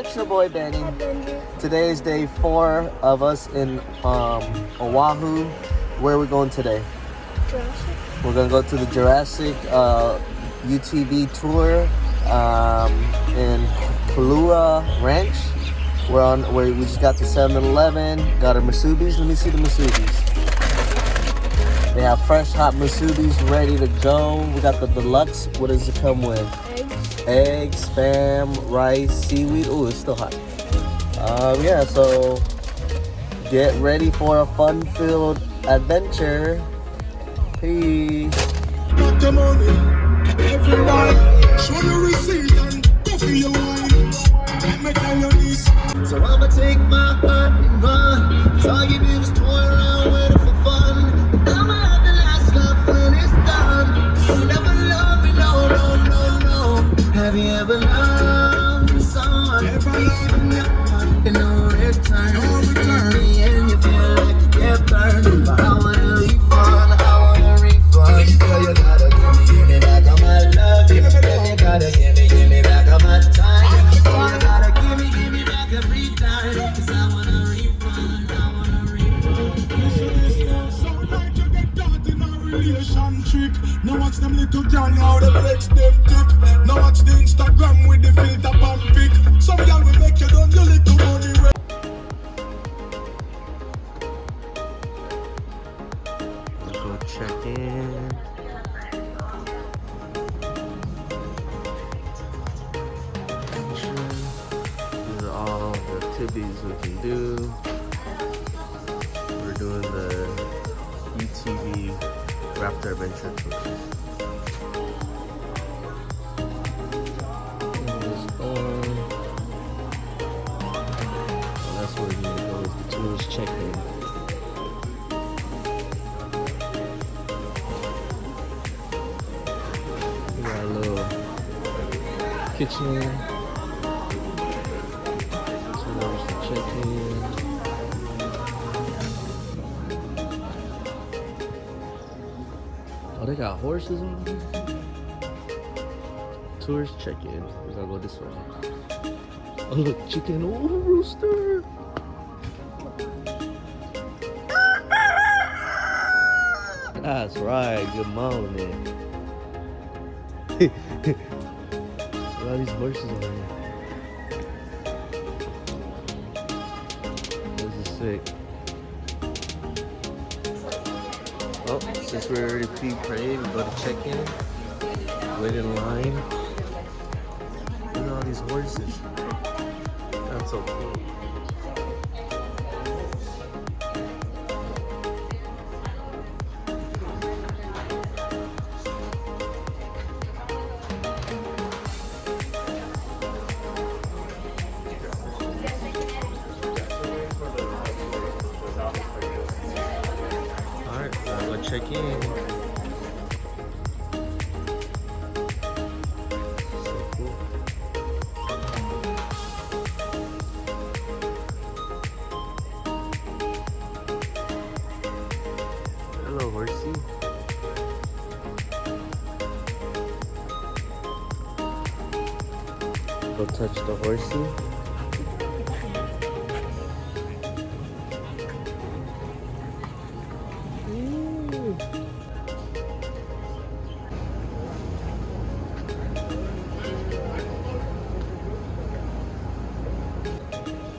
It's your boy Benny. Today is day 4 of us in Oahu. Where are we going today? Jurassic. We're gonna go to the Jurassic UTV tour in Kualoa Ranch. We just got to 7-Eleven, got our musubis. Let me see the musubis. They have fresh hot musubis ready to go. We got the deluxe. What does it come with? Eggs, spam, rice, seaweed. Oh, it's still hot. Yeah, so get ready for a fun-filled adventure. Peace. Got the money, every night. Show your receipt and go for your wine. Let me tell you this. So I'ma take my heart and run. Cause all you do is toy around with it for fun. But I'ma have the last laugh when it's done. Cause you never love me, no, no, no, no. Have you ever loved someone? Never even in no return. No return. And you feel like you get burned. But I wanna refund, Girl, you gotta give me back all my love. Girl, you gotta give me back all my time. Girl, you gotta give me back every time. Cause I wanna refund, Listen this now, sound like you get caught in a relationship. Now watch them little girl how they flex them tip. Now watch the Instagram with the filter pan pic. Some girl will make you done your little money. Go check in. These are all the activities we can do. We're doing the UTV Raptor Adventure Tour. That's where we need to go, is the tourist check-in. Kitchen. So there's the check-in. Oh, they got horses over here. Tourist check-in. We gotta go this way. Oh, look, chicken. Oh, rooster. That's right. Good morning. All these horses over here. This is sick. Oh, since we're already pre-prayed, we go to check-in. Wait in line. Look at all these horses. That's so cool. Check in. So cool. Hello, horsey. Go touch the horsey.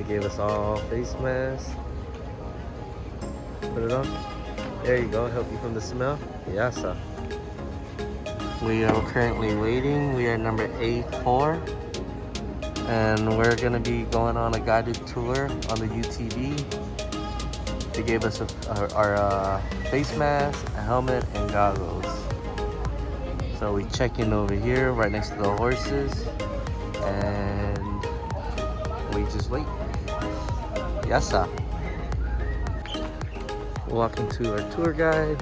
Gave us all face masks. Put it on. There you go. Help you from the smell. Yes, sir. We are currently waiting. We are number 84, and we're gonna be going on a guided tour on the UTV. They gave us our face mask, a helmet, and goggles. So we check in over here, right next to the horses, and we just wait. Yes, sir. Walking to our tour guide.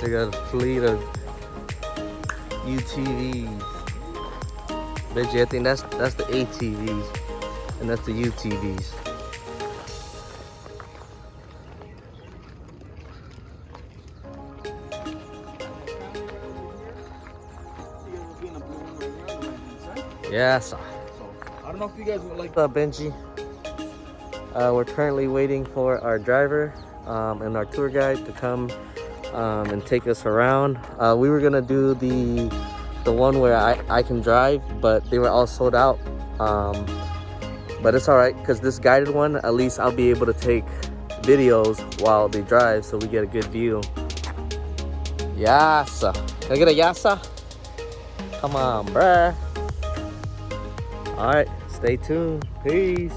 They got a fleet of UTVs. Benji, I think that's the ATVs, and that's the UTVs. Yes. So I don't know if you guys would like. What's up, Benji? We're currently waiting for our driver and our tour guide to come and take us around. We were gonna do the one where I can drive, but they were all sold out. But it's all right, because this guided one, at least I'll be able to take videos while they drive, so we get a good view. Yasa. Can I get a yasa? Come on, bruh. All right, stay tuned. Peace.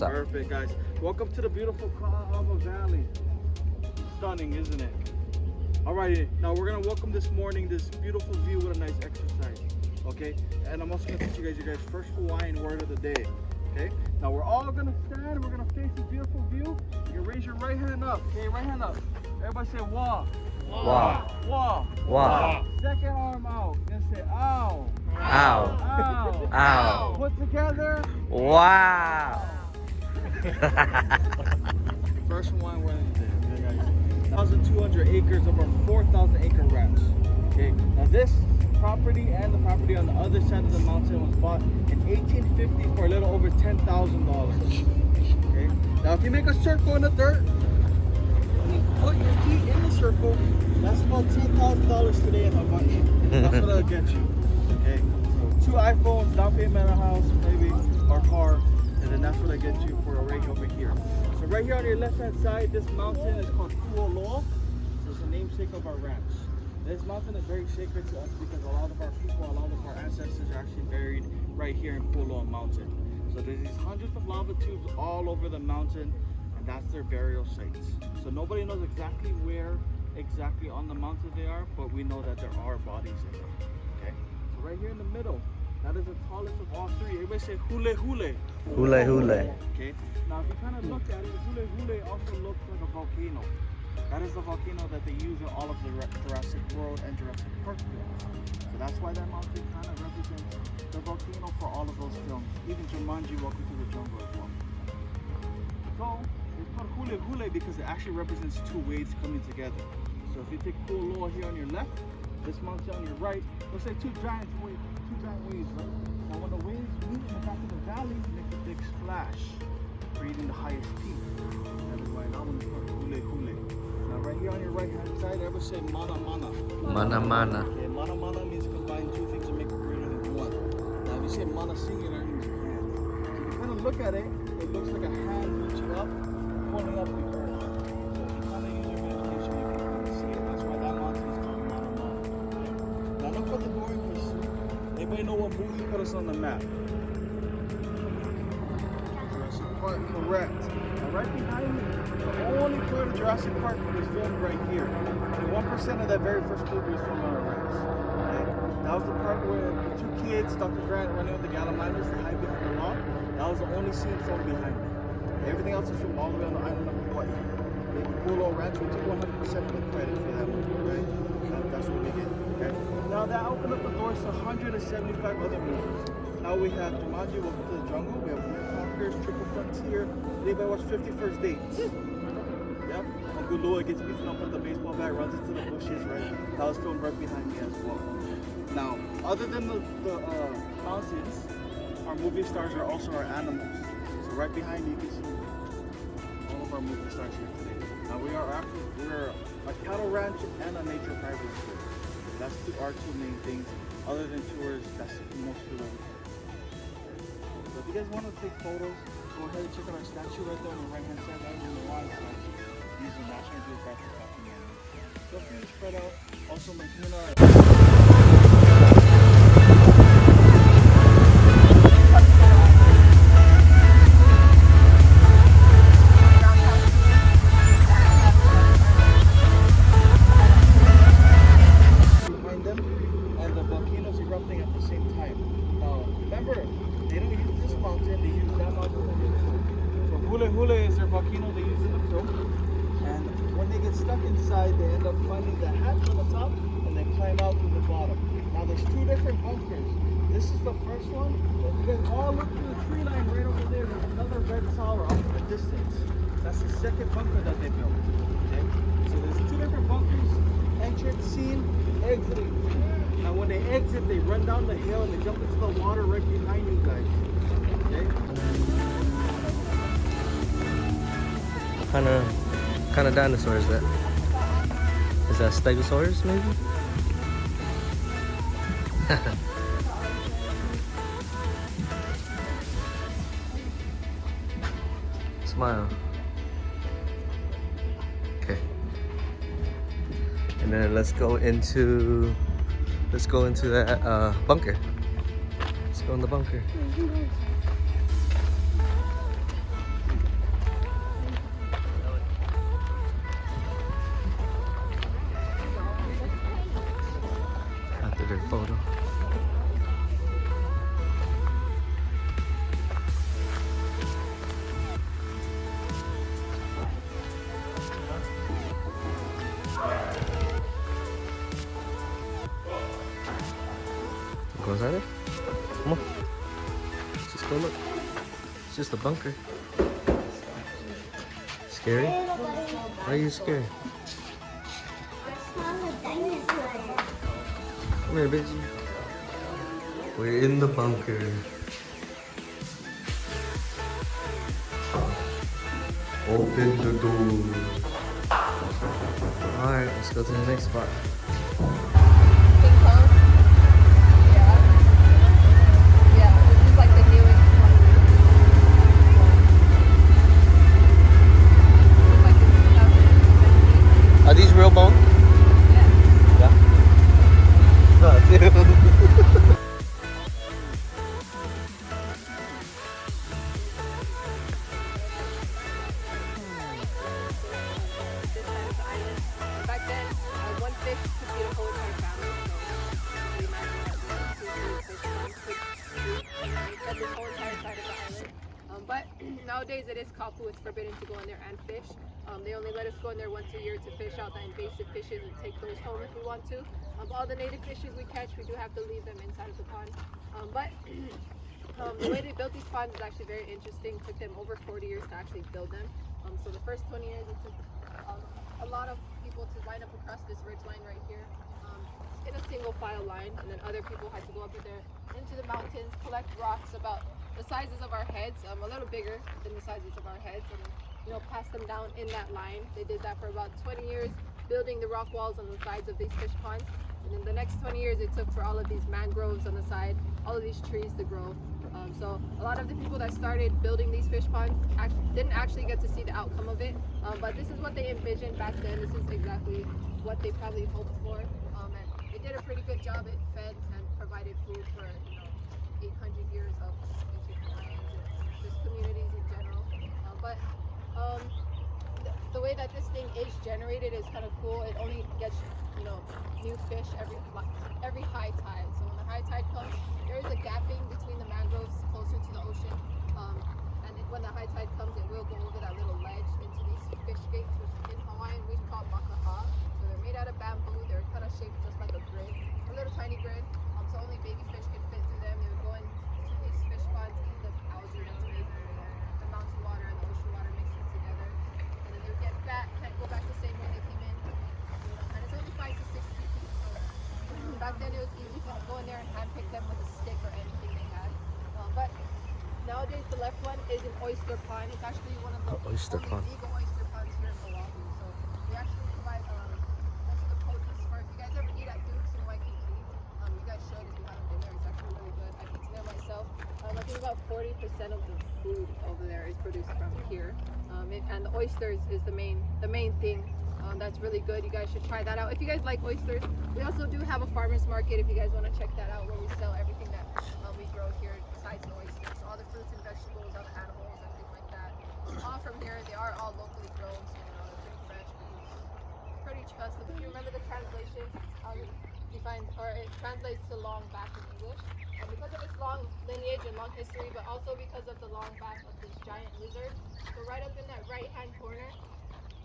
Perfect, guys. Welcome to the beautiful Kualoa Valley. Stunning, isn't it? Alrighty, now we're gonna welcome this morning this beautiful view with a nice exercise. Okay, and I'm also gonna teach you guys your first Hawaiian word of the day. Okay, now we're all gonna stand. We're gonna face this beautiful view. You can raise your right hand up. Okay, right hand up. Everybody say wah. Wah. Wah. Wah. Second arm out. Then say ow. Ow. Ow. Ow. Put together. Wow. First Hawaiian word of the day, okay, guys? 1,200 acres of our 4,000 acre ranch. Okay, now this property and the property on the other side of the mountain was bought in 1850 for a little over $10,000. Okay, now if you make a circle in the dirt and you put your feet in the circle, that's about $10,000 today in Hawaii. That's what it'll get you. Okay, so 2 iPhones, down payment on a house, maybe, or car. And then that's what I get you for right over here. So right here on your left hand side, this mountain is called Kualoa. So it's the namesake of our ranch. This mountain is very sacred to us because a lot of our people, a lot of our ancestors are actually buried right here in Kualoa Mountain. So there's these hundreds of lava tubes all over the mountain, and that's their burial sites. So nobody knows exactly where exactly on the mountain they are, but we know that there are bodies in there. Okay? So right here in the middle, that is the tallest of all three. Everybody say hule hule. Hule hule. Okay. Now if you kind of look at it, hule hule also looks like a volcano. That is the volcano that they use in all of the Jurassic World and Jurassic Park films. So that's why that mountain kind of represents the volcano for all of those films. Even Jumanji, Welcome to the Jungle as well. So it's called hule hule because it actually represents 2 waves coming together. So if you take Kualoa here on your left, this mountain on your right, let's say two giant waves, right? Now when the waves meet in the back of the valley, they make a big splash, creating the highest peak. That is why that one is called hule hule. Now right here on your right hand side, everybody say mana mana. Mana mana. Okay, mana mana means combine 2 things to make it greater than 1. Now if you say mana singular, it means hand. So if you kind of look at it, it looks like a hand reaching up, pulling up the earth. So if you kind of use your imagination, you can kind of see it. That's why that mountain is called mana mana. Okay? Now look for the boring question. Anybody know what movie put us on the map? Jurassic Park, correct. Now right behind me, the only part of Jurassic Park was filmed right here. And 1% of that very first movie was filmed on our ranch. Okay? That was the part where the 2 kids, Dr. Grant running with the Gallimimus, they hide behind the rock. That was the only scene filmed behind me. Everything else is filmed all the way on the island of Hawaii. The Kualoa Ranch, we took 100% of the credit for that movie, right? That's what we get. Okay? Now Now that opened up the doors to 175 other movies. Now we have Jumanji, Welcome to the Jungle. We have Winter Conquerors, Triple Frontier. Anybody watch 50 First Dates? Yep. And Kualoa gets beaten up with a baseball bat, runs into the bushes, right? That was filmed right behind me as well. Now, other than the mountains, our movie stars are also our animals. So right behind you can see all of our movie stars here today. Now we're a cattle ranch and a nature private resort. That's our two main things. Other than tours, that's mostly what we do. So if you guys want to take photos, go ahead and check out our statue right there on the right hand side. That is the Hawaiian statue. These are National Geographic documentaries. Feel free to spread out. Also, behind them, and the volcanoes erupting at the same time. Now, remember, they don't use this mountain, they use that mountain. So Hule is their volcano they use in the film. And when they get stuck inside, they end up finding the hatch on the top and they climb out through the bottom. Now there's two different bunkers. This is the first one. If you guys all look to the tree line right over there, there's another red tower off in the distance. That's the second bunker that they built. Okay? So there's two different bunkers. Entrance scene, exiting. Now when they exit, they run down the hill and they jump into the water right behind you guys. Okay? What kind of dinosaur is that? Is that Stegosaurus maybe? Smile. Okay. And then let's go into that bunker. Let's go in the bunker. After their photo. Go inside it? Come on. Let's just go look. It's just a bunker. Scary? Why are you scared? Come here, bitch. We're in the bunker. Open the door. Alright, let's go to the next spot. Are these real bones? Yeah. No, dude. Back then, one fish could feed a whole entire family. So fed this whole entire side of the island. But nowadays it is kapu. It's forbidden to go in there and fish. They only let us go in there once a year to fish out the invasive fishes and take those home if we want to. All the native fishes we catch, we do have to leave them inside of the pond. But the way they built these ponds is actually very interesting. It took them over 40 years to actually build them. So the first 20 years it took a lot of people to line up across this ridge line right here in a single file line, and then other people had to go up there into the mountains, collect rocks about the sizes of our heads, a little bigger than the sizes of our heads, and pass them down in that line. They did that for about 20 years, building the rock walls on the sides of these fish ponds. And then the next 20 years it took for all of these mangroves on the side, all of these trees to grow. So a lot of the people that started building these fish ponds didn't actually get to see the outcome of it, but this is what they envisioned back then. This is exactly what they probably hoped for, and they did a pretty good job. It fed and provided food for 800 years of ancient Hawaiians and just communities in general. But the way that this thing is generated is kind of cool. It only gets new fish every high tide. So when the high tide comes, there is a gapping between the mangroves closer to the ocean, and when the high tide comes, it will go over that little ledge into these fish gates, which in Hawaiian we call makaha. So they're made out of bamboo. They're kind of shaped just like a grid. A little tiny back then it was easy to go in there and handpick them with a stick or anything they had. But nowadays the left one is an oyster pond. It's actually one of the oyster pond. legal oyster ponds here in Oahu. So we actually provide most of the produce for if you guys ever eat at Duke's in Waikiki. You guys should if you haven't been there. It's actually really good. I've eaten there myself. I think about 40% of the food over there is produced from here. And the oysters is the main thing. That's really good. You guys should try that out. If you guys like oysters, we also do have a farmer's market if you guys want to check that out, where we sell everything that we grow here besides the oysters. So all the fruits and vegetables, all the animals and things like that. All from here. They are all locally grown, so they're pretty fresh, pretty trustable. If you remember the translation, you find, or it translates to long back in English. And because of its long lineage and long history, but also because of the long back of this giant lizard. So right up in that right-hand corner,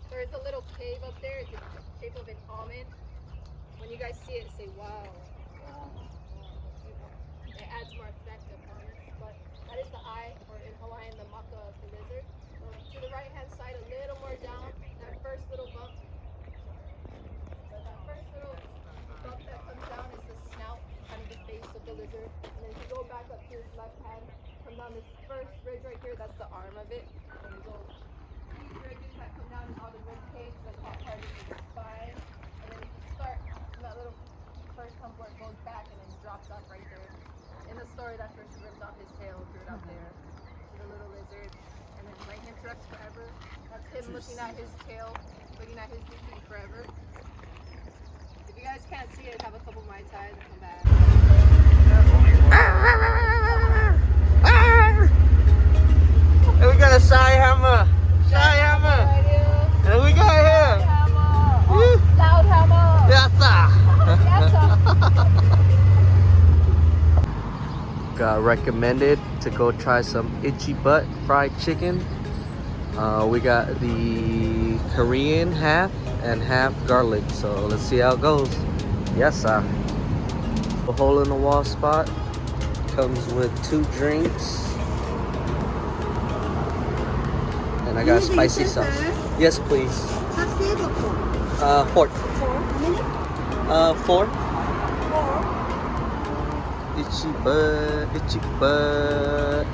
there is a little cave up there. It's the shape of an almond. When you guys see it, say wow. It adds more effect upon it. But that is the eye, or in Hawaiian, the maka of the lizard. To the right-hand side, a little more down, that first little bump. But that first little bump that comes down is the snout, kind of the face of the lizard. And then if you go back up to his left hand, come down this first ridge right here, that's the arm of it. And you go ridges that come down all the rib cage, the top part is the spine, and then if you start from that little first hump where it goes back and then drops off right there. In the story, that's where she ripped off his tail, threw it out there to the little lizard, and then let him rest forever. That's him looking at his tail, looking at his feet forever. If you guys can't see it, have a couple Mai Tais and come back. And we got a shy hammer. Shy hammer. And we got him. Loud hammer. Yes, sir. Yes, sir. Got recommended to go try some itchy butt fried chicken. We got the Korean half and half garlic. So let's see how it goes. Yes, sir. A hole in the wall spot comes with 2 drinks. And I got spicy sauce. Yes, please. Upstairs or 4? 4. 4. How many? 4. 4. Itchy butt, itchy butt.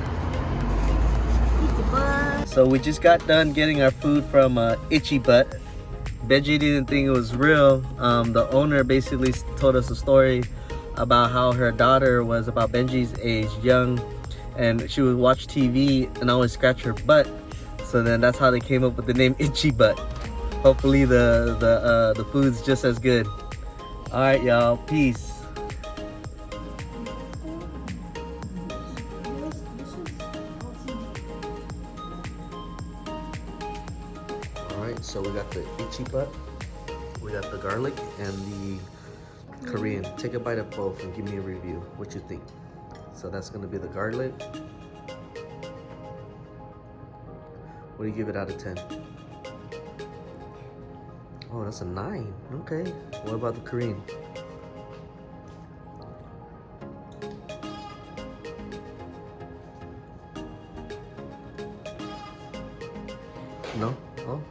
Itchy butt. So we just got done getting our food from Itchy Butt. Benji didn't think it was real. The owner basically told us a story about how her daughter was about Benji's age, young, and she would watch TV and always scratch her butt. So then that's how they came up with the name Itchy Butt. Hopefully the food's just as good. All right, y'all. Peace. All right, so we got the Itchy Butt, we got the garlic, and the Korean. Take a bite of both and give me a review. What you think? So that's gonna be the garlic. What do you give it out of 10? Oh, that's a 9. Okay. What about the Korean? No? Oh?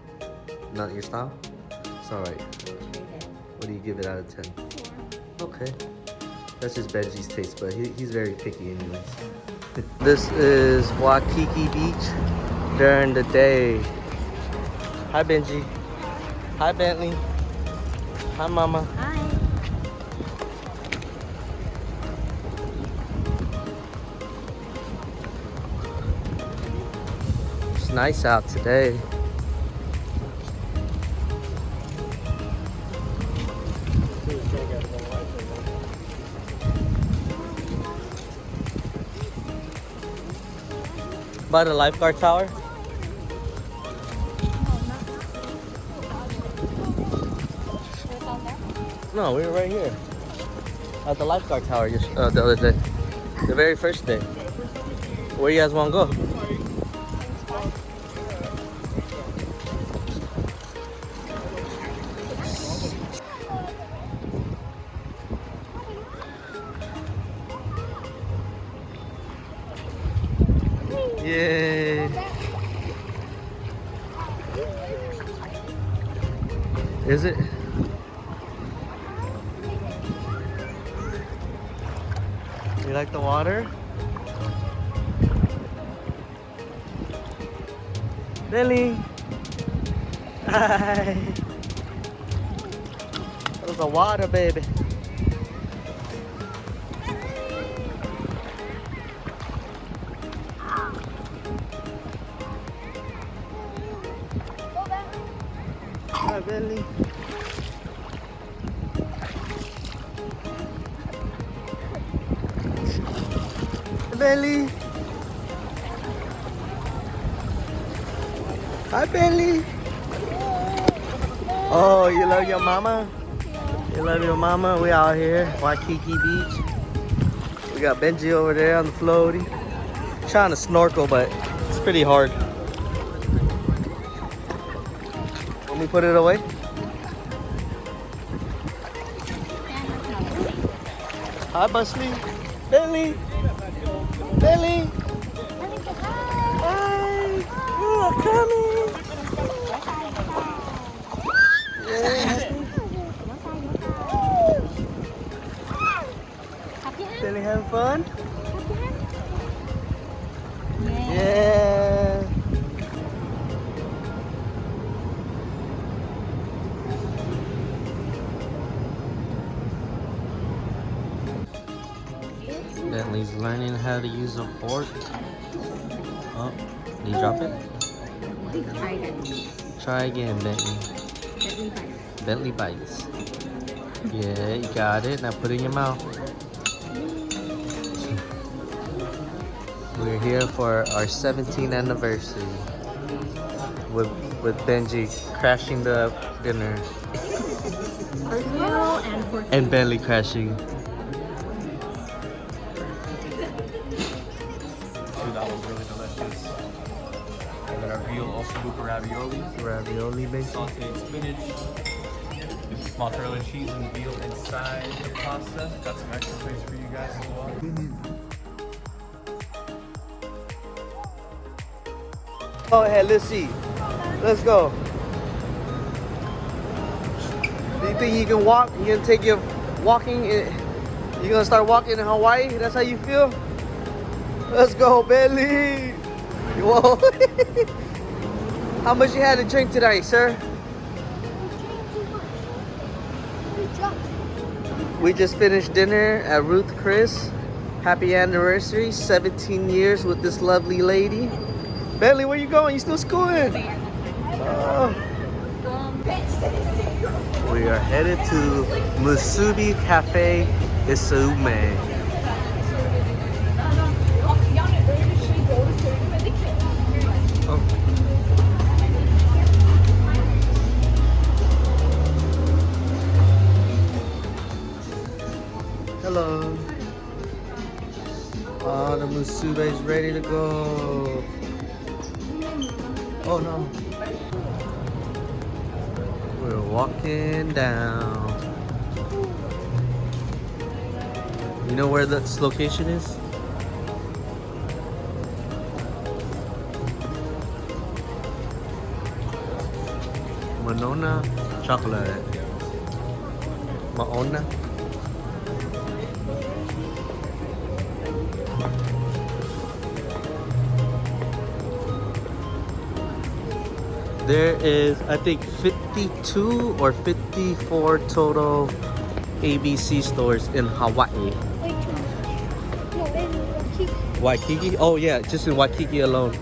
Not your style? It's alright. What do you give it out of 10? 4. Okay. That's just Benji's taste, but he's very picky anyways. This is Waikiki Beach during the day. Hi Benji. Hi Bentley. Hi Mama. Hi. It's nice out today. By the lifeguard tower? No, we were right here at the lifeguard tower the other day, the very first day. Where you guys want to go? Yay! Is it? You like the water? Billy! Hi! There's the water, baby. Hi, Billy. Billy. Hi, Billy. Oh, you love your mama? You love your mama? We out here, Waikiki Beach. We got Benji over there on the floaty. Trying to snorkel, but it's pretty hard. Let me put it away. Hi, Busley. Billy. Billy. Hi. You are coming. Yeah. Billy having fun? Yeah. Bentley's learning how to use a fork. Oh, did you drop it? Try again. Try again, Bentley. Bentley bites. Yeah, you got it. Now put it in your mouth. We're here for our 17th anniversary with Benji crashing the dinner and Bentley crashing. That was really delicious. And then our veal ossobuco ravioli. Ravioli, basically. Sauteed spinach. Mozzarella cheese and veal inside the pasta. Got some extra space for you guys as well. Go ahead, let's see. Let's go. Do you think you can walk? You gonna take your walking? You gonna start walking in Hawaii? That's how you feel? Let's go, Billy. Whoa. How much you had to drink tonight, sir? We just finished dinner at Ruth Chris. Happy anniversary, 17 years with this lovely lady. Bentley, where you going? You still schooling? Oh. We are headed to Musubi Cafe Isume. Oh. Hello. Oh, the Musube's ready to go. Oh no. We're walking down. You know where this location is? Monona Chocolate. Maona. There is, I think, 52 or 54 total ABC stores in Hawaii. Waikiki? Oh yeah, just in Waikiki alone.